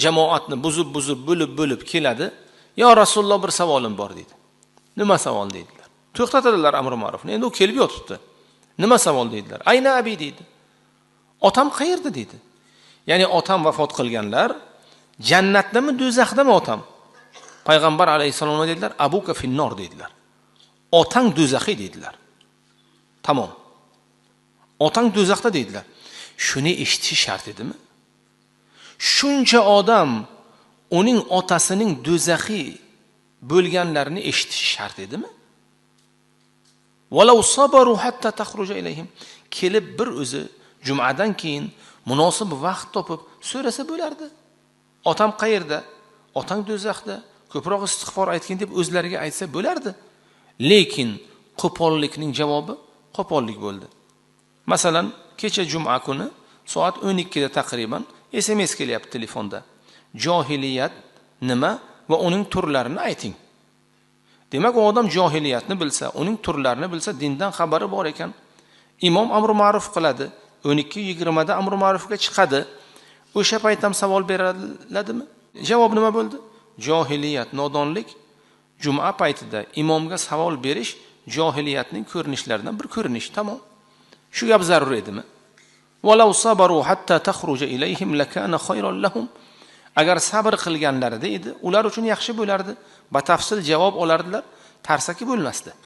jamoatni buzib bo'lib keladi. "Yo Rasululloh, bir savolim bor" dedi. "Nima savol?" dedilar. To'xtatadilar amr ma'rufni. Endi u kelib yotibdi. "Nima savol?" dedilar. "Ayna abi" dedi. "Otam qayerda?" dedi. Ya'ni otam vafot qilganlar jannatdami, do'zaxdami otam? Payg'ambar alayhisalom dedilar, "Abuka finnor" dedilar. Otang do'zaxi dedilar. Tamom. Otang do'zaxda dedilar. Shuni eshitishi shart edimi? Shuncha odam uning otasining do'zaxi bo'lganlarini eshitishi shart edimi? Walau sabaru hatta takhruja ilayhim. Kelib bir o'zi jumadan keyin munosib vaqt topib so'rasa bo'lardi. Otam qayerda? Otang do'zaxda. Ko'proq istig'for aytgin deb o'zlariga aytsa bo'lardi. Lekin qo'pollikning javobi qo'pollik bo'ldi. Masalan, kecha juma kuni soat 12 da taqriban SMS kelyapti telefonda. Johiliyat nima va uning turlarini ayting. Demak, u odam johiliyatni bilsa, uning turlarini bilsa, dindan xabari bor ekan. Imom amr ma'ruf qiladi. 12:20 da amr ma'rufga chiqadi. O'sha payt ham savol beriladimi? Javob nima bo'ldi? Johiliyat, nodonlik. Juma paytida imomga savol berish johiliyatning ko'rinishlaridan bir ko'rinish. Tamom. Shu gap zarur edimi? Walau sabaru hatta takhruja ilayhim lakana khayran lahum. Agar sabr qilganlarida edi, ular uchun yaxshi bo'lardi. Batafsil javob olardilar, tarsaki bo'lmasdi.